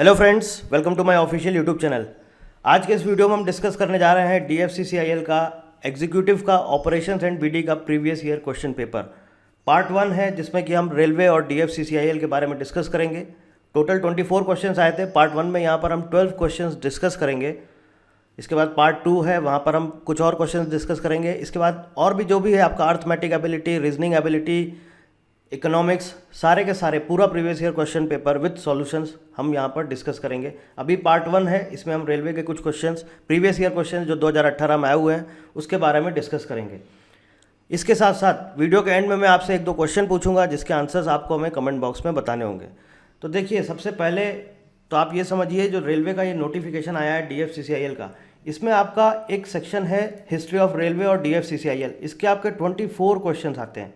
Hello friends, welcome to my official YouTube channel. आज के इस वीडियो में हम डिस्कस करने जा रहे हैं DFCCIL का एग्जीक्यूटिव का ऑपरेशंस एंड BD का previous year question paper part 1 है, जिसमें कि हम रेलवे और DFCCIL के बारे में डिस्कस करेंगे। टोटल 24 क्वेश्चंस आए थे पार्ट 1 में। यहाँ पर हम 12 क्वेश्चंस डिस्कस करेंगे। इसके बाद पार्ट 2 है, वहाँ पर हम कुछ और क्वेश्चंस डिस्कस करेंगे। इसके बाद और भी जो भी है आपका arithmetic ability, reasoning ability, economics, सारे के सारे पूरा previous year question paper with solutions हम यहाँ पर डिस्कस करेंगे। अभी पार्ट 1 है, इसमें हम रेलवे के कुछ क्वेश्चंस, प्रीवियस ईयर क्वेश्चंस जो 2018 में आए हुए हैं उसके बारे में डिस्कस करेंगे। इसके साथ साथ वीडियो के एंड में मैं आपसे 1-2 क्वेश्चन पूछूंगा, जिसके आंसर्स आपको हमें कमेंट बॉक्स में बताने होंगे। तो देखिए, सबसे पहले तो आप ये समझिए, जो रेलवे का ये नोटिफिकेशन आया है DFCCIL का, इसमें आपका एक सेक्शन है हिस्ट्री ऑफ रेलवे और DFCCIL। इसके आपके 24 क्वेश्चन आते हैं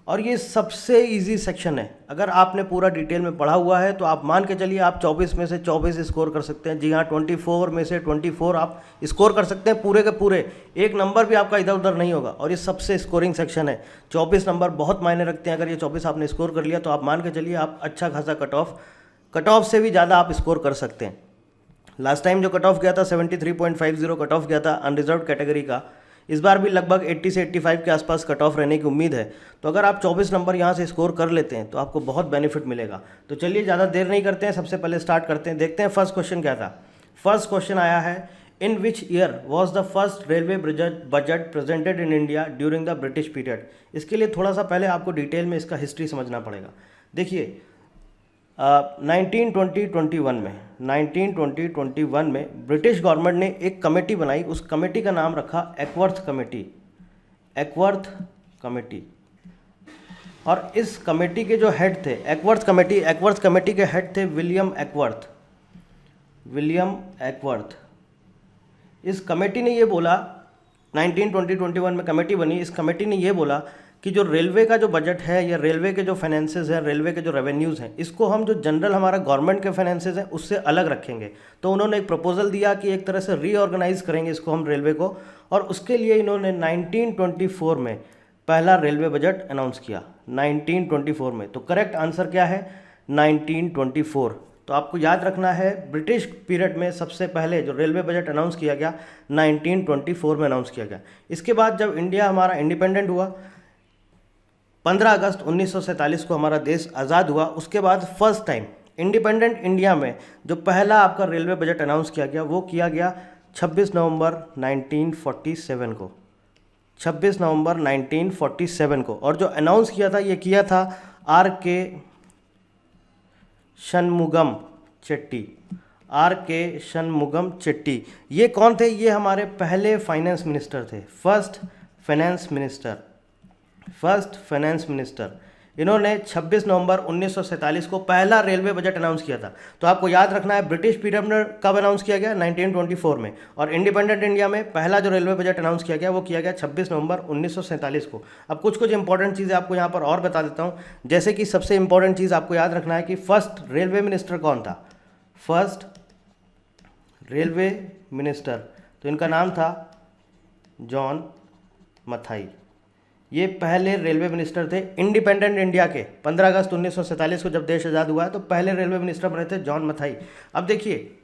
और ये सबसे इजी सेक्शन है। अगर आपने पूरा डिटेल में पढ़ा हुआ है तो आप मान के चलिए आप 24 में से 24 स्कोर कर सकते हैं। जी हाँ, 24 में से 24 आप स्कोर कर सकते हैं, पूरे के पूरे। एक नंबर भी आपका इधर उधर नहीं होगा। और ये सबसे स्कोरिंग सेक्शन है। 24 नंबर बहुत मायने रखते हैं। अगर ये 24 आपने स्कोर कर लिया तो आप मान के चलिए आप अच्छा खासा कट ऑफ से भी ज़्यादा आप स्कोर कर सकते हैं। लास्ट टाइम जो कट ऑफ गया था 73.50 कट ऑफ गया था अनरिजर्व कैटेगरी का। इस बार भी लगभग 80 से 85 के आसपास कट ऑफ रहने की उम्मीद है। तो अगर आप 24 नंबर यहाँ से स्कोर कर लेते हैं तो आपको बहुत बेनिफिट मिलेगा। तो चलिए ज़्यादा देर नहीं करते हैं, सबसे पहले स्टार्ट करते हैं। देखते हैं फर्स्ट क्वेश्चन क्या था। फर्स्ट क्वेश्चन आया है, in which year was the first railway budget presented in India during the British period. इसके लिए थोड़ा सा पहले आपको डिटेल में इसका हिस्ट्री समझना पड़ेगा। देखिए 1921 में ब्रिटिश गवर्नमेंट ने एक कमेटी बनाई। उस कमेटी का नाम रखा एक्वर्थ कमेटी। और इस कमेटी के जो हेड थे, एक्वर्थ कमेटी के हेड थे विलियम एक्वर्थ। इस कमेटी ने ये बोला, 1921 में कमेटी बनी। इस कमेटी ने ये बोला कि जो रेलवे का जो बजट है या रेलवे के जो फाइनेंसेस हैं, रेलवे के जो रेवेन्यूज़ हैं, इसको हम जो जनरल हमारा गवर्नमेंट के फाइनेंसेस हैं उससे अलग रखेंगे। तो उन्होंने एक प्रपोजल दिया कि एक तरह से रीऑर्गेनाइज करेंगे इसको हम रेलवे को। और उसके लिए इन्होंने 1924 में पहला रेलवे बजट अनाउंस किया। 1924 में। तो करेक्ट आंसर क्या है? 1924। तो आपको याद रखना है, ब्रिटिश पीरियड में सबसे पहले जो रेलवे बजट अनाउंस किया गया 1924 में अनाउंस किया गया। इसके बाद जब इंडिया हमारा इंडिपेंडेंट हुआ, 15 अगस्त 1947 को हमारा देश आज़ाद हुआ, उसके बाद फर्स्ट टाइम इंडिपेंडेंट इंडिया में जो पहला आपका रेलवे बजट अनाउंस किया गया वो किया गया 26 नवंबर 1947 को। 26 नवंबर 1947 को। और जो अनाउंस किया था, ये किया था RK षणमुगम चेट्टी। ये कौन थे? ये हमारे पहले फाइनेंस मिनिस्टर थे, फर्स्ट फाइनेंस मिनिस्टर। इन्होंने 26 नवंबर 1947 को पहला रेलवे बजट अनाउंस किया था। तो आपको याद रखना है, ब्रिटिश पीरियड में कब अनाउंस किया गया? 1924 में। और इंडिपेंडेंट इंडिया में पहला जो रेलवे बजट अनाउंस किया गया वो किया गया 26 नवंबर 1947 को। अब कुछ इंपॉर्टेंट चीज़ें आपको यहाँ पर और बता देता हूँ। जैसे कि सबसे इंपॉर्टेंट चीज़ आपको याद रखना है कि फर्स्ट रेलवे मिनिस्टर कौन था? फर्स्ट रेलवे मिनिस्टर, तो इनका नाम था जॉन मथाई। ये पहले रेलवे मिनिस्टर थे इंडिपेंडेंट इंडिया के। 15 अगस्त 1947 को जब देश आज़ाद हुआ है तो पहले रेलवे मिनिस्टर बने थे जॉन मथाई। अब देखिए,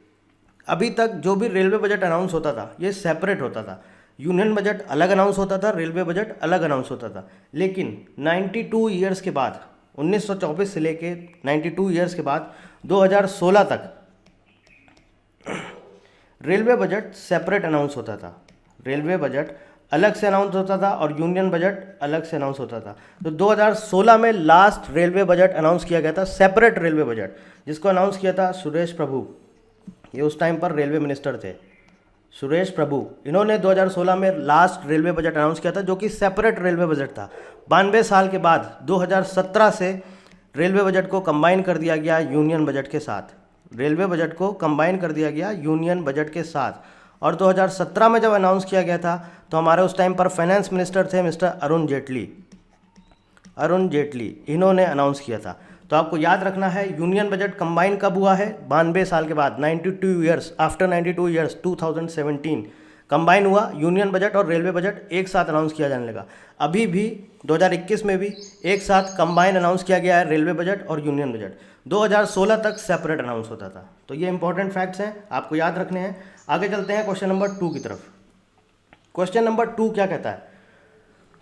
अभी तक जो भी रेलवे बजट अनाउंस होता था ये सेपरेट होता था। यूनियन बजट अलग अनाउंस होता था, रेलवे बजट अलग अनाउंस होता था। लेकिन 92 ईयर्स के बाद, 1924 से लेके 92 ईयर्स के बाद 2016 तक रेलवे बजट सेपरेट अनाउंस होता था। रेलवे बजट अलग से अनाउंस होता था और यूनियन बजट अलग से अनाउंस होता था। तो 2016 में लास्ट रेलवे बजट अनाउंस किया गया था, सेपरेट रेलवे बजट, जिसको अनाउंस किया था सुरेश प्रभु। ये उस टाइम पर रेलवे मिनिस्टर थे, सुरेश प्रभु। इन्होंने 2016 में लास्ट रेलवे बजट अनाउंस किया था, जो कि सेपरेट रेलवे बजट था। 92 साल के बाद 2017 से रेलवे बजट को कंबाइन कर दिया गया यूनियन बजट के साथ। रेलवे बजट को कंबाइन कर दिया गया यूनियन बजट के साथ। और 2017 में जब अनाउंस किया गया था तो हमारे उस टाइम पर फाइनेंस मिनिस्टर थे मिस्टर अरुण जेटली। इन्होंने अनाउंस किया था। तो आपको याद रखना है, यूनियन बजट कंबाइन कब हुआ है? 92 साल के बाद, 92 ईयर्स, आफ्टर 92 ईयर्स 2017 कंबाइन हुआ, यूनियन बजट और रेलवे बजट एक साथ अनाउंस किया जाने लगा। अभी भी 2021 में भी एक साथ कंबाइन अनाउंस किया गया है रेलवे बजट और यूनियन बजट। 2016 तक सेपरेट अनाउंस होता था। तो ये इंपॉर्टेंट फैक्ट्स हैं, आपको याद रखने हैं। आगे चलते हैं क्वेश्चन नंबर 2 की तरफ। क्वेश्चन नंबर 2 क्या कहता है?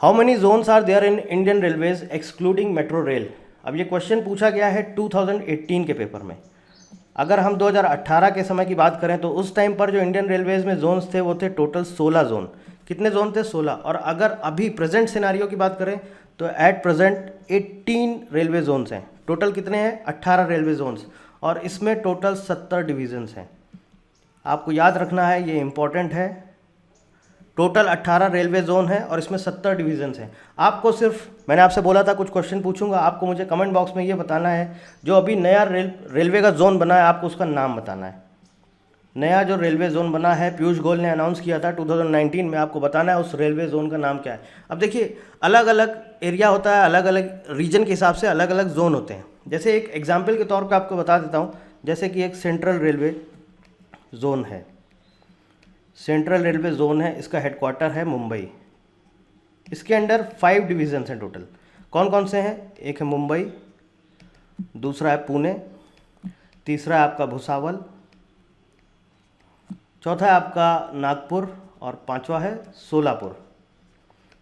How many zones are there in Indian Railways excluding metro rail. अब ये क्वेश्चन पूछा गया है 2018 के पेपर में। अगर हम 2018 के समय की बात करें तो उस टाइम पर जो इंडियन रेलवेज में जोन्स थे वो थे टोटल 16 जोन। कितने जोन थे? 16। और अगर अभी प्रेजेंट सिनारियो की बात करें तो एट प्रेजेंट 18 रेलवे जोन्स हैं। टोटल कितने हैं? 18 रेलवे जोन्स, और इसमें टोटल 70 डिवीजन्स हैं। आपको याद रखना है, ये इंपॉर्टेंट है। टोटल 18 रेलवे जोन है और इसमें 70 डिवीजन्स हैं। आपको सिर्फ, मैंने आपसे बोला था कुछ क्वेश्चन पूछूंगा, आपको मुझे कमेंट बॉक्स में ये बताना है जो अभी नया रेलवे का जोन बना है आपको उसका नाम बताना है। नया जो रेलवे जोन बना है पीयूष गोयल ने अनाउंस किया था 2019 में, आपको बताना है उस रेलवे जोन का नाम क्या है। अब देखिए, अलग अलग एरिया होता है, अलग अलग रीजन के हिसाब से अलग अलग जोन होते हैं। जैसे एक एग्जाम्पल के तौर पर आपको बता देता हूँ, जैसे कि एक सेंट्रल रेलवे जोन है। सेंट्रल रेलवे जोन है, इसका हेडक्वार्टर है मुंबई। इसके अंडर 5 डिवीजन्स हैं टोटल। कौन कौन से हैं? एक है मुंबई, दूसरा है पुणे, तीसरा है आपका भुसावल, चौथा है आपका नागपुर और पांचवा है सोलापुर।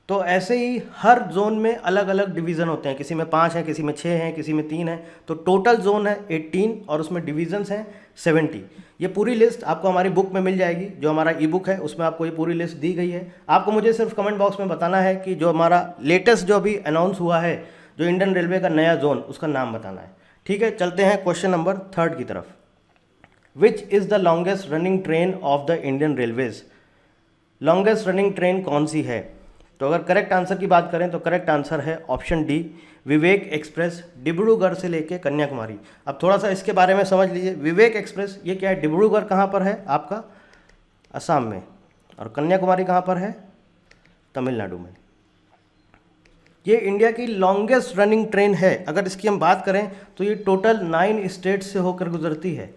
तो ऐसे ही हर जोन में अलग अलग डिवीज़न होते हैं, किसी में 5 हैं, किसी में 6 हैं, किसी में 3 हैं। तो टोटल जोन है 18 और उसमें डिवीजन्स हैं 70। ये पूरी लिस्ट आपको हमारी बुक में मिल जाएगी, जो हमारा ई बुक है उसमें आपको ये पूरी लिस्ट दी गई है। आपको मुझे सिर्फ कमेंट बॉक्स में बताना है कि जो हमारा लेटेस्ट जो अभी अनाउंस हुआ है जो इंडियन रेलवे का नया जोन, उसका नाम बताना है। ठीक है, चलते हैं क्वेश्चन नंबर 3 की तरफ। Which is the longest running train of the Indian railways. Longest running train कौन सी है? तो अगर करेक्ट आंसर की बात करें तो करेक्ट आंसर है ऑप्शन डी, विवेक एक्सप्रेस, डिब्रूगढ़ से लेके कन्याकुमारी। अब थोड़ा सा इसके बारे में समझ लीजिए। विवेक एक्सप्रेस ये क्या है? डिब्रूगढ़ कहाँ पर है? आपका असम में। और कन्याकुमारी कहाँ पर है? तमिलनाडु में। ये इंडिया की लॉन्गेस्ट रनिंग ट्रेन है। अगर इसकी हम बात करें तो ये टोटल 9 स्टेट्स से होकर गुजरती है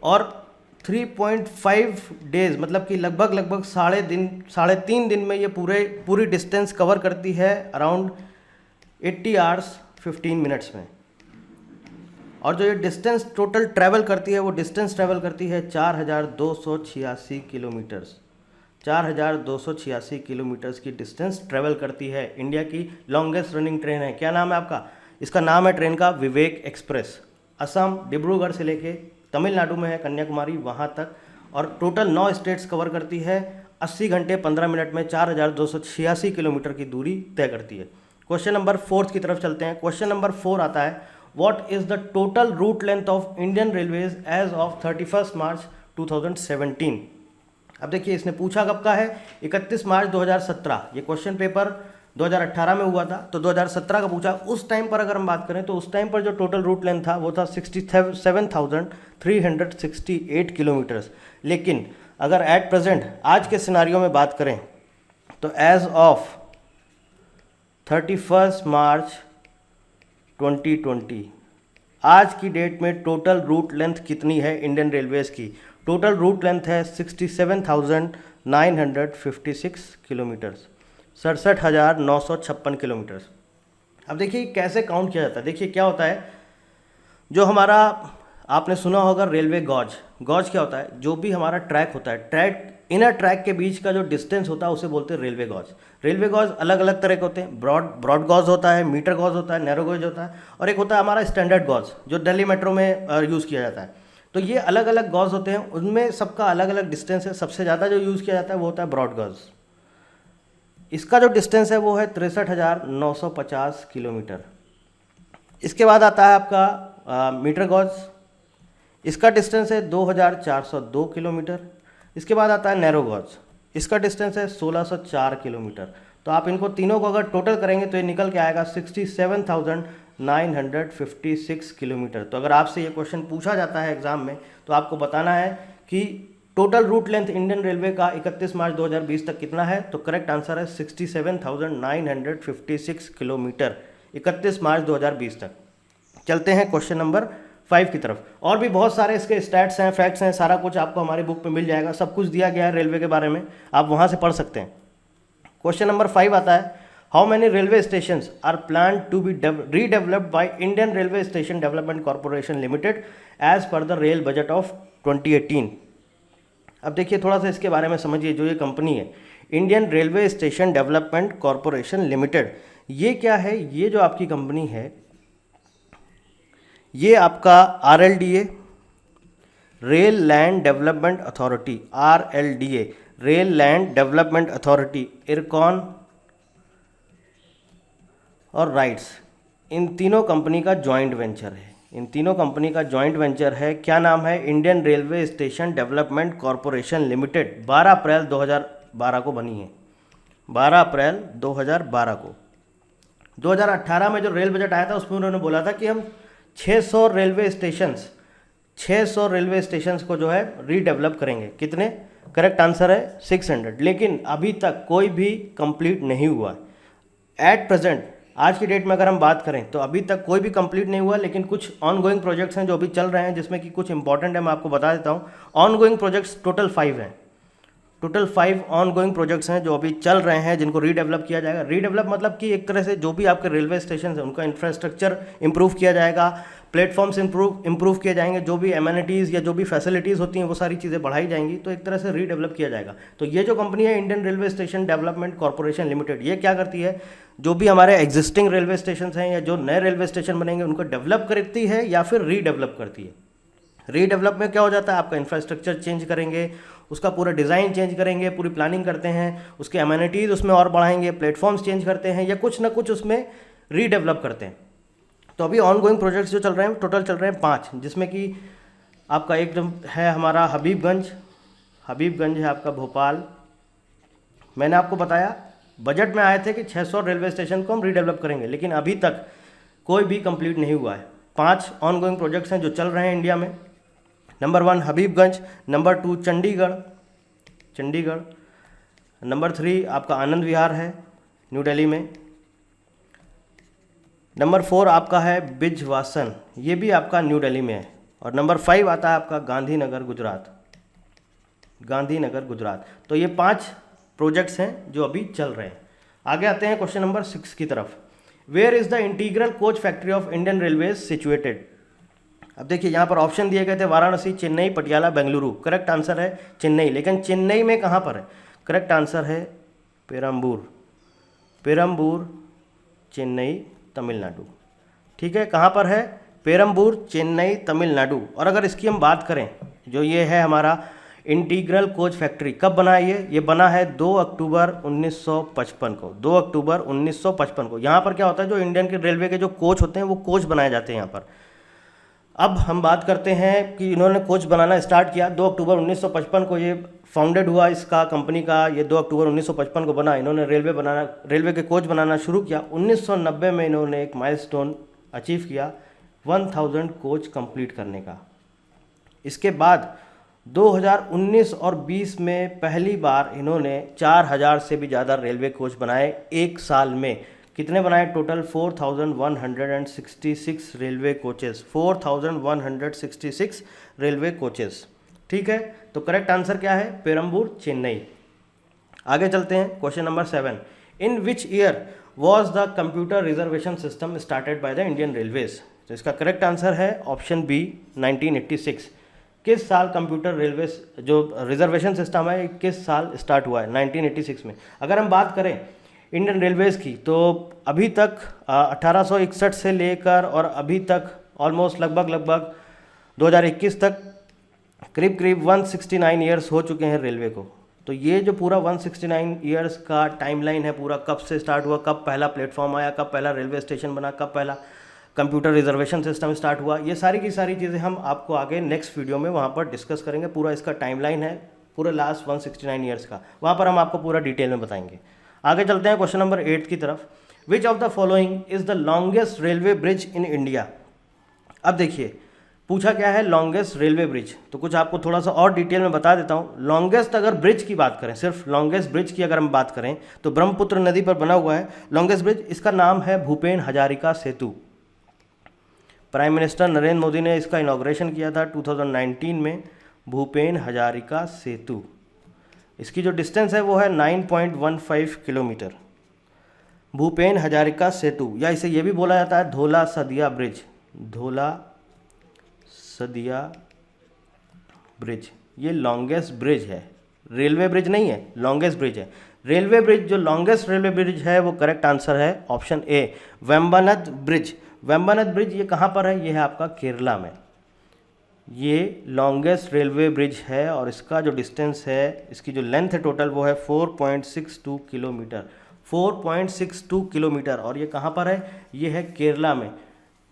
और 3.5 डेज, मतलब कि लगभग 3.5 दिन में ये पूरी डिस्टेंस कवर करती है अराउंड 80 आवर्स 15 मिनट्स में। और जो ये डिस्टेंस टोटल ट्रैवल करती है वो डिस्टेंस ट्रैवल करती है 4286 किलोमीटर्स। 4286 किलोमीटर्स की डिस्टेंस ट्रैवल करती है। इंडिया की लॉन्गेस्ट रनिंग ट्रेन है। क्या नाम है आपका? इसका नाम है ट्रेन का विवेक एक्सप्रेस। असम, डिब्रूगढ़ से लेके तमिलनाडु में है कन्याकुमारी, वहाँ तक, और टोटल 9 स्टेट्स कवर करती है। 80 घंटे 15 मिनट में 4286 किलोमीटर की दूरी तय करती है। क्वेश्चन नंबर 4 की तरफ चलते हैं। क्वेश्चन नंबर 4 आता है, what is the total route length of Indian Railways as of 31 March 2017। अब देखिए, इसने पूछा कब का है? 31 मार्च 2017। ये क्वेश्चन पेपर 2018 में हुआ था, तो 2017 का पूछा। उस टाइम पर अगर हम बात करें तो उस टाइम पर जो टोटल रूट लेंथ था वो था 67,368 किलोमीटर्स। लेकिन अगर एट प्रेजेंट आज के सिनारियो में बात करें तो एज ऑफ 31 मार्च 2020 आज की डेट में टोटल रूट लेंथ कितनी है इंडियन रेलवेज की? टोटल रूट लेंथ है 67,956 किलोमीटर्स, 67,956 किलोमीटर्स। अब देखिए कैसे काउंट किया जाता है। देखिए क्या होता है, जो हमारा आपने सुना होगा रेलवे गॉज। गॉज क्या होता है? जो भी हमारा ट्रैक होता है, इनर ट्रैक के बीच का जो डिस्टेंस होता है उसे बोलते हैं रेलवे गॉज। रेलवे गॉज अलग अलग तरह के होते हैं। ब्रॉड गॉज होता है, मीटर गॉज होता है, नैरो गॉज होता है, और एक होता है हमारा स्टैंडर्ड गॉज जो दिल्ली मेट्रो में यूज़ किया जाता है। तो ये अलग अलग गॉज होते हैं, उनमें सबका अलग अलग डिस्टेंस है। सबसे ज़्यादा जो यूज़ किया जाता है वो होता है ब्रॉड गॉज। इसका जो डिस्टेंस है वो है 63,950 किलोमीटर। इसके बाद आता है आपका मीटर गॉज। इसका डिस्टेंस है 2,402 किलोमीटर। इसके बाद आता है नैरो गॉज। इसका डिस्टेंस है 1,604 किलोमीटर। तो आप इनको तीनों को अगर टोटल करेंगे तो ये निकल के आएगा 67,956 किलोमीटर। तो अगर आपसे ये क्वेश्चन पूछा जाता है एग्जाम में तो आपको बताना है कि total route length Indian Railway का 31 मार्च 2020 तक कितना है। तो करेक्ट आंसर है 67,956 किलोमीटर 31 मार्च 2020 तक। चलते हैं क्वेश्चन नंबर 5 की तरफ। और भी बहुत सारे इसके स्टैट्स हैं, फैक्ट्स हैं, सारा कुछ आपको हमारी बुक में मिल जाएगा, सब कुछ दिया गया है रेलवे के बारे में, आप वहाँ से पढ़ सकते हैं। क्वेश्चन नंबर 5 आता है, how many railway station are plan to be redeveloped by Indian Railway Station Development Corporation Limited as per the rail budget of 2018। अब देखिए थोड़ा सा इसके बारे में समझिए। जो ये कंपनी है Indian Railway Station Development Corporation limited, ये क्या है? ये जो आपकी कंपनी है ये आपका RLDA, rail land development authority, RLDA rail land development authority, IRCON और राइट्स, इन तीनों कंपनी का जॉइंट वेंचर है। इन तीनों कंपनी का जॉइंट वेंचर है। क्या नाम है? Indian Railway Station Development Corporation limited. 12 अप्रैल 2012 को बनी है, 12 अप्रैल 2012 को। 2018 में जो रेल बजट आया था उसमें उन्होंने बोला था कि हम 600 रेलवे स्टेशंस को जो है रीडेवलप करेंगे। कितने? करेक्ट आंसर है 600। लेकिन अभी तक कोई भी कंप्लीट नहीं हुआ। एट प्रेजेंट, आज की डेट में अगर हम बात करें तो अभी तक कोई भी कंप्लीट नहीं हुआ, लेकिन कुछ ऑनगोइंग प्रोजेक्ट्स हैं जो अभी चल रहे हैं, जिसमें कि कुछ इंपॉर्टेंट है, मैं आपको बता देता हूँ। ऑनगोइंग प्रोजेक्ट्स टोटल 5 हैं। टोटल 5 ऑनगोइंग प्रोजेक्ट्स हैं जो अभी चल रहे हैं, जिनको रीडेवलप किया जाएगा। रीडेवलप मतलब कि एक तरह से जो भी आपके रेलवे स्टेशन हैं उनका इंफ्रास्ट्रक्चर इंप्रूव किया जाएगा, प्लेटफॉर्म्स इंप्रूव किए जाएंगे, जो भी एमेनिटीज़ या जो भी फैसिलिटीज़ होती हैं वो सारी चीज़ें बढ़ाई जाएंगी, तो एक तरह से रीडेवलप किया जाएगा। तो ये जो कंपनी है Indian Railway Station Development Corporation limited, ये क्या करती है? जो भी हमारे एग्जिस्टिंग रेलवे स्टेशन हैं या जो नए रेलवे स्टेशन बनेंगे उनको डेवलप करती है या फिर रीडेवलप करती है। रीडेवलप में क्या हो जाता है? आपका इंफ्रास्ट्रक्चर चेंज करेंगे, उसका पूरा डिज़ाइन चेंज करेंगे, पूरी प्लानिंग करते हैं, उसके एमेनिटीज़ उसमें और बढ़ाएंगे, प्लेटफॉर्म्स चेंज करते हैं या कुछ ना कुछ उसमें रीडेवलप करते हैं। तो अभी ऑनगोइंग प्रोजेक्ट्स जो चल रहे हैं टोटल चल रहे हैं 5, जिसमें कि आपका एक है हमारा हबीबगंज है आपका भोपाल। मैंने आपको बताया बजट में आए थे कि 600 रेलवे स्टेशन को हम रीडेवलप करेंगे, लेकिन अभी तक कोई भी कंप्लीट नहीं हुआ है। 5 ऑनगोइंग प्रोजेक्ट्स हैं जो चल रहे हैं इंडिया में। Number 1 Habibganj, number 2 Chandigarh, number 3 आपका आनंद विहार है न्यू दिल्ली में, नंबर 4 आपका है बिजवासन, ये भी आपका न्यू दिल्ली में है, और नंबर 5 आता है आपका गांधीनगर गुजरात। तो ये 5 प्रोजेक्ट्स हैं जो अभी चल रहे हैं। आगे आते हैं क्वेश्चन नंबर 6 की तरफ। Where is the Integral Coach Factory of Indian Railways situated? अब देखिए यहाँ पर ऑप्शन दिए गए थे वाराणसी, चेन्नई, पटियाला, बेंगलुरु। करेक्ट आंसर है चेन्नई, लेकिन चेन्नई में कहाँ पर है? करेक्ट आंसर है पेरम्बूर, चेन्नई, तमिलनाडु। ठीक है, कहाँ पर है? पेरम्बूर, चेन्नई, तमिलनाडु। और अगर इसकी हम बात करें, जो ये है हमारा इंटीग्रल कोच फैक्ट्री, कब बना है ये बना है 2 अक्टूबर 1955 को। 2 अक्टूबर 1955 को। यहाँ पर क्या होता है, जो इंडियन के रेलवे के जो कोच होते हैं वो कोच बनाए जाते हैं यहाँ पर। अब हम बात करते हैं कि इन्होंने कोच बनाना स्टार्ट किया 2 अक्टूबर 1955 को। ये फाउंडेड हुआ इसका कंपनी का, ये 2 अक्टूबर 1955 को बना। इन्होंने रेलवे के कोच बनाना शुरू किया। 1990 में इन्होंने एक माइलस्टोन अचीव किया 1000 कोच कंप्लीट करने का। इसके बाद 2019 और 20 में पहली बार इन्होंने 4000 से भी ज़्यादा रेलवे कोच बनाए एक साल में। कितने बनाए? Total 4166 railway coaches, 4166 railway coaches. ठीक है, तो करेक्ट आंसर क्या है? पेरम्बूर, चेन्नई। आगे चलते हैं question number 7। In which year was the computer reservation system started by the Indian railways? तो इसका करेक्ट आंसर है ऑप्शन बी 1986। किस साल कंप्यूटर रेलवे जो रिजर्वेशन सिस्टम है किस साल स्टार्ट हुआ है? 1986 में। अगर हम बात करें इंडियन रेलवेज़ की, तो अभी तक 1861 से लेकर और अभी तक ऑलमोस्ट लगभग 2021 तक करीब 169 ईयर्स हो चुके हैं रेलवे को। तो ये जो पूरा 169 ईयर्स का टाइमलाइन है पूरा, कब से स्टार्ट हुआ, कब पहला प्लेटफॉर्म आया, कब पहला रेलवे स्टेशन बना, कब पहला कंप्यूटर रिजर्वेशन सिस्टम स्टार्ट हुआ, ये सारी की सारी चीज़ें हम आपको आगे नेक्स्ट वीडियो में वहाँ पर डिस्कस करेंगे। पूरा इसका टाइमलाइन है पूरा लास्ट 169 ईयर्स का, वहाँ पर हम आपको पूरा डिटेल में बताएंगे। आगे चलते हैं क्वेश्चन नंबर 8 की तरफ। विच of the following is the longest railway bridge in India? अब देखिए पूछा क्या है, लॉन्गेस्ट रेलवे ब्रिज। तो कुछ आपको थोड़ा सा और डिटेल में बता देता हूँ। लॉन्गेस्ट अगर ब्रिज की बात करें, सिर्फ लॉन्गेस्ट ब्रिज की अगर हम बात करें, तो ब्रह्मपुत्र नदी पर बना हुआ है लॉन्गेस्ट ब्रिज। इसका नाम है भूपेन हजारिका सेतु। प्राइम मिनिस्टर नरेंद्र मोदी ने इसका इनॉग्रेशन किया था 2019 में, भूपेन हजारिका सेतु। इसकी जो डिस्टेंस है वो है 9.15 किलोमीटर, भूपेन हजारिका सेतु, या इसे ये भी बोला जाता है धोला सदिया ब्रिज, धोला सदिया ब्रिज। ये लॉन्गेस्ट ब्रिज है, रेलवे ब्रिज नहीं है, लॉन्गेस्ट ब्रिज है। रेलवे ब्रिज, जो लॉन्गेस्ट रेलवे ब्रिज है वो करेक्ट आंसर है option A, Vembanad bridge. Vembanad bridge ये कहाँ पर है? ये है आपका केरला में। ये लॉन्गेस्ट रेलवे ब्रिज है और इसका जो डिस्टेंस है, इसकी जो लेंथ है टोटल, वो है 4.62 किलोमीटर, 4.62 किलोमीटर। और ये कहाँ पर है? ये है केरला में।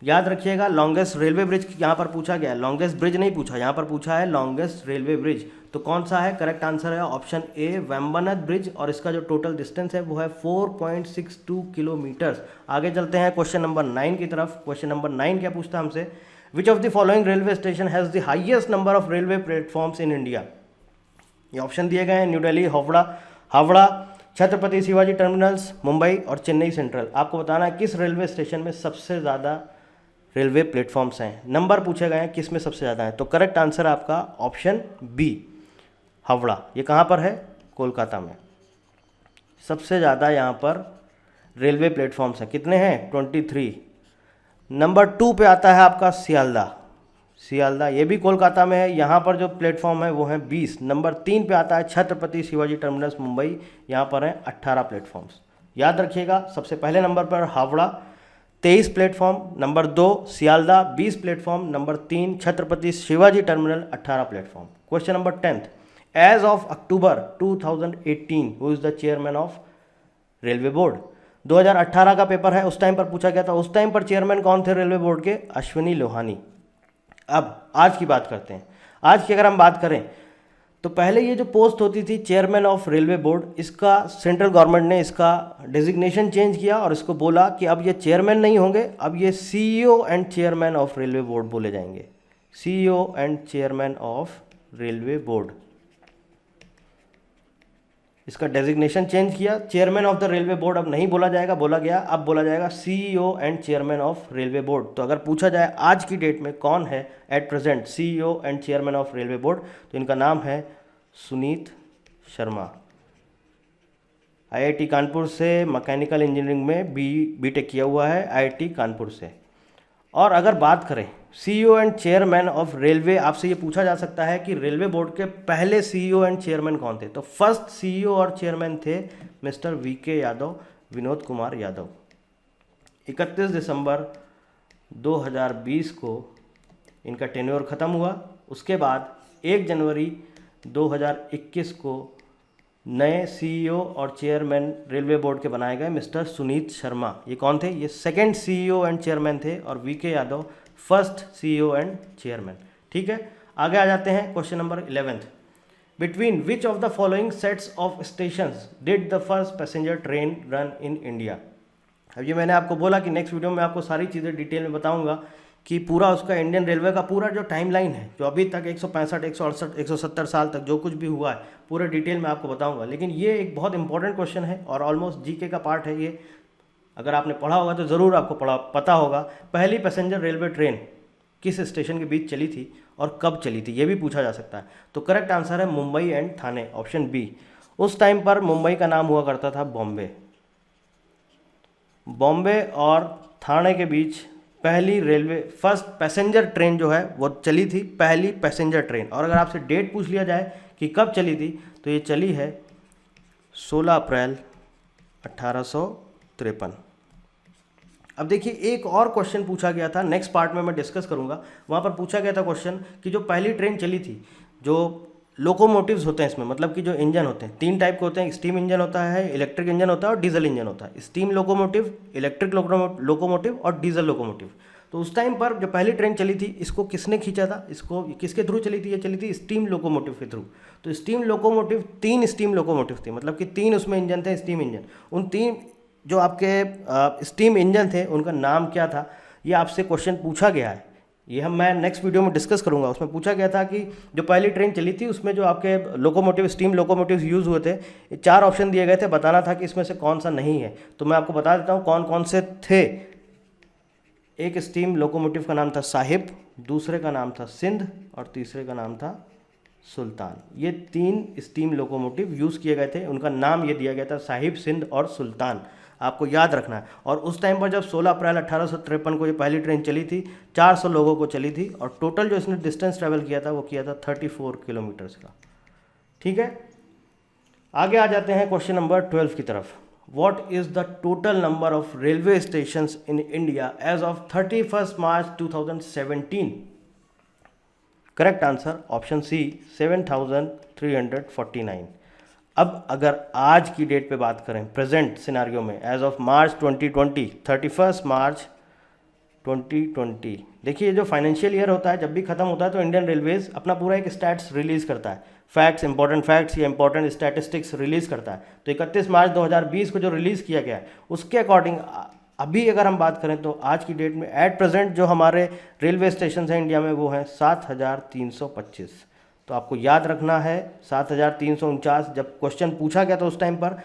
याद रखिएगा, लॉन्गेस्ट रेलवे ब्रिज यहाँ पर पूछा गया है, लॉन्गेस्ट ब्रिज नहीं पूछा, यहाँ पर पूछा है लॉन्गेस्ट रेलवे ब्रिज। तो कौन सा है? करेक्ट आंसर है ऑप्शन ए, वेम्बनाड ब्रिज, और इसका जो टोटल डिस्टेंस है वो है 4.62 किलोमीटर्स। आगे चलते हैं क्वेश्चन नंबर 9 की तरफ। क्वेश्चन नंबर 9 क्या पूछता है हमसे? विच of the following railway station has the highest number of railway platforms in India? ये ऑप्शन दिए गए हैं, न्यू दिल्ली, हावड़ा, छत्रपति शिवाजी टर्मिनल्स, मुंबई और चेन्नई सेंट्रल। आपको बताना है किस रेलवे स्टेशन में सबसे ज़्यादा रेलवे प्लेटफॉर्म्स हैं। नंबर पूछे गए हैं किस में सबसे ज़्यादा है, तो करेक्ट आंसर है आपका ऑप्शन बी, हावड़ा। ये कहाँ पर है? कोलकाता में। सबसे ज़्यादा यहाँ पर रेलवे प्लेटफॉर्म्स हैं। कितने हैं? 23। नंबर 2 पे आता है आपका सियालदा, ये भी कोलकाता में है। यहाँ पर जो प्लेटफॉर्म है वो है 20। नंबर 3 पे आता है छत्रपति शिवाजी टर्मिनस मुंबई, यहाँ पर हैं 18 प्लेटफॉर्म्स। याद रखिएगा, सबसे पहले नंबर पर Howrah 23 platform, number 2 Sealdah 20 platform, number 3 Chhatrapati Shivaji terminal 18 platform. Question number 10, as of October 2018 who is the chairman of railway board? 2018 का पेपर है, उस टाइम पर पूछा गया था। उस टाइम पर चेयरमैन कौन थे रेलवे बोर्ड के? अश्विनी लोहानी। अब आज की बात करते हैं। आज की अगर हम बात करें तो पहले ये जो पोस्ट होती थी चेयरमैन ऑफ रेलवे बोर्ड, इसका सेंट्रल गवर्नमेंट ने इसका डेजिग्नेशन चेंज किया और इसको बोला कि अब ये चेयरमैन नहीं होंगे, अब ये CEO and chairman of railway board बोले जाएंगे। CEO and chairman of railway board, इसका डेजिग्नेशन चेंज किया। Chairman of the railway board अब नहीं बोला जाएगा, बोला गया अब बोला जाएगा CEO and chairman of railway board. तो अगर पूछा जाए आज की डेट में कौन है at present CEO and chairman of railway board, तो इनका नाम है सुनीत शर्मा। आईआईटी कानपुर से मैकेनिकल इंजीनियरिंग में बीटेक किया हुआ है, आईआईटी कानपुर से। और अगर बात करें CEO and chairman of railway, आपसे ये पूछा जा सकता है कि रेलवे बोर्ड के पहले सीईओ एंड चेयरमैन कौन थे? तो फर्स्ट सीईओ और चेयरमैन थे मिस्टर वीके यादव, विनोद कुमार यादव। 31 दिसंबर 2020 को इनका टेन्योर ख़त्म हुआ। उसके बाद 1 जनवरी 2021 को नए सीईओ और चेयरमैन रेलवे बोर्ड के बनाए गए मिस्टर सुनीत शर्मा। ये कौन थे? ये सेकंड सीईओ एंड चेयरमैन थे और VK Yadav first CEO and chairman. ठीक है, आगे आ जाते हैं question number 11। Between which of the following sets of stations did the first passenger train run in India? अब ये मैंने आपको बोला कि नेक्स्ट वीडियो में आपको सारी चीज़ें डिटेल में बताऊंगा कि पूरा उसका इंडियन रेलवे का पूरा जो टाइमलाइन है, जो अभी तक 165, 168, 170 साल तक जो कुछ भी हुआ है, पूरे डिटेल में आपको बताऊंगा। लेकिन ये एक बहुत इंपॉर्टेंट क्वेश्चन है और ऑलमोस्ट जीके का पार्ट है ये। अगर आपने पढ़ा होगा तो ज़रूर आपको पता होगा पहली पैसेंजर रेलवे ट्रेन किस स्टेशन के बीच चली थी और कब चली थी, ये भी पूछा जा सकता है। तो करेक्ट आंसर है Mumbai and Thane, option B. उस टाइम पर मुंबई का नाम हुआ करता था बॉम्बे और थाने के बीच पहली रेलवे फर्स्ट पैसेंजर ट्रेन जो है वो चली थी, पहली पैसेंजर ट्रेन। और अगर आपसे डेट पूछ लिया जाए कि कब चली थी, तो ये चली है 16 अप्रैल 1853। अब देखिए, एक और क्वेश्चन पूछा गया था, नेक्स्ट पार्ट में मैं डिस्कस करूंगा। वहाँ पर पूछा गया था क्वेश्चन कि जो पहली ट्रेन चली थी, जो लोकोमोटिव्स होते हैं इसमें, मतलब कि जो इंजन होते हैं 3 टाइप के होते हैं, स्टीम इंजन होता है, इलेक्ट्रिक इंजन होता है और डीजल इंजन होता है। स्टीम लोकोमोटिव, इलेक्ट्रिक लोकोमोटिव और डीजल लोकोमोटिव। तो उस टाइम पर जो पहली ट्रेन चली थी, इसको किसने खींचा था? इसको किसके थ्रू चली थी? ये चली थी स्टीम लोकोमोटिव के थ्रू। तो स्टीम लोकोमोटिव 3 स्टीम लोकोमोटिव थी, मतलब कि 3 उसमें इंजन थे, स्टीम इंजन। उन 3 जो आपके स्टीम इंजन थे उनका नाम क्या था, ये आपसे क्वेश्चन पूछा गया है। ये मैं नेक्स्ट वीडियो में डिस्कस करूंगा। उसमें पूछा गया था कि जो पहली ट्रेन चली थी उसमें जो आपके लोकोमोटिव स्टीम लोकोमोटिव यूज़ हुए थे, 4 ऑप्शन दिए गए थे, बताना था कि इसमें से कौन सा नहीं है। तो मैं आपको बता देता हूँ कौन कौन से थे। एक स्टीम लोकोमोटिव का नाम था साहिब, दूसरे का नाम था सिंध और तीसरे का नाम था सुल्तान। ये 3 स्टीम लोकोमोटिव यूज़ किए गए थे, उनका नाम ये दिया गया था साहिब, सिंध और सुल्तान, आपको याद रखना है। और उस टाइम पर जब 16 अप्रैल 1853 को ये पहली ट्रेन चली थी, 400 लोगों को चली थी और टोटल जो इसने डिस्टेंस ट्रेवल किया था वो किया था 34 किलोमीटर्स का। ठीक है, आगे आ जाते हैं क्वेश्चन नंबर 12 की तरफ। What is the total number of railway stations in India as of 31 March 2017? Correct answer option C 7349। अब अगर आज की डेट पे बात करें, प्रेजेंट सिनारियो में, एज ऑफ मार्च 2020, 31 मार्च 2020, देखिए जो फाइनेंशियल ईयर होता है जब भी खत्म होता है तो इंडियन रेलवेज अपना पूरा एक स्टैट्स रिलीज़ करता है, फैक्ट्स, इंपॉर्टेंट फैक्ट्स या इंपॉर्टेंट स्टैटिस्टिक्स रिलीज़ करता है। तो 31 मार्च 2020 को जो रिलीज़ किया गया है उसके अकॉर्डिंग अभी अगर हम बात करें तो आज की डेट में एट प्रेजेंट जो हमारे रेलवे स्टेशन हैं इंडिया में वो हैं 7325। तो आपको याद रखना है 7349, जब क्वेश्चन पूछा गया था उस टाइम पर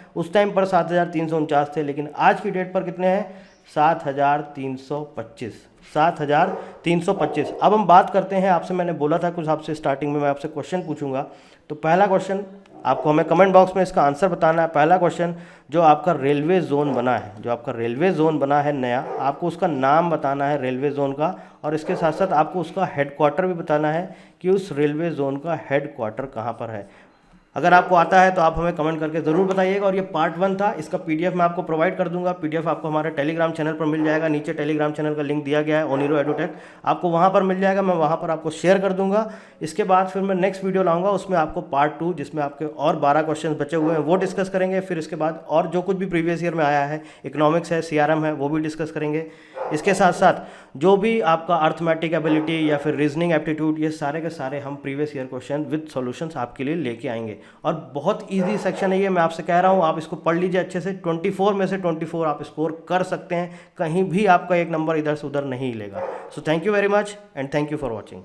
7349 थे, लेकिन आज की डेट पर कितने हैं? 7325। 7325। अब हम बात करते हैं, आपसे मैंने बोला था कुछ आपसे स्टार्टिंग में मैं आपसे क्वेश्चन पूछूंगा, तो पहला क्वेश्चन आपको हमें कमेंट बॉक्स में इसका आंसर बताना है। पहला क्वेश्चन, जो आपका रेलवे जोन बना है, जो आपका रेलवे जोन बना है नया, आपको उसका नाम बताना है रेलवे जोन का, और इसके साथ साथ आपको उसका हेडक्वार्टर भी बताना है कि उस रेलवे जोन का हेडक्वार्टर कहाँ पर है। अगर आपको आता है तो आप हमें कमेंट करके ज़रूर बताइएगा। और ये पार्ट 1 था, इसका PDF मैं आपको प्रोवाइड कर दूंगा। PDF आपको हमारे टेलीग्राम चैनल पर मिल जाएगा, नीचे टेलीग्राम चैनल का लिंक दिया गया है ओनिरो एडुटेक, आपको वहाँ पर मिल जाएगा, मैं वहाँ पर आपको शेयर कर दूंगा। इसके बाद फिर मैं नेक्स्ट वीडियो लाऊंगा, उसमें आपको पार्ट 2 जिसमें आपके और 12 क्वेश्चन बचे हुए हैं वो डिस्कस करेंगे। फिर इसके बाद और जो कुछ भी प्रीवियस ईयर में आया है, इकोनॉमिक्स है, CRM है, वो भी डिस्कस करेंगे। इसके साथ साथ जो भी आपका अर्थमेटिक एबिलिटी या फिर रीजनिंग एप्टीट्यूड, ये सारे के सारे हम previous year question with solutions आपके लिए लेके आएंगे। और बहुत इजी सेक्शन है ये, मैं आपसे कह रहा हूँ, आप इसको पढ़ लीजिए अच्छे से। 24 में से 24 आप स्कोर कर सकते हैं, कहीं भी आपका एक नंबर इधर से उधर नहीं हिलेगा। So thank you very much and thank you for watching.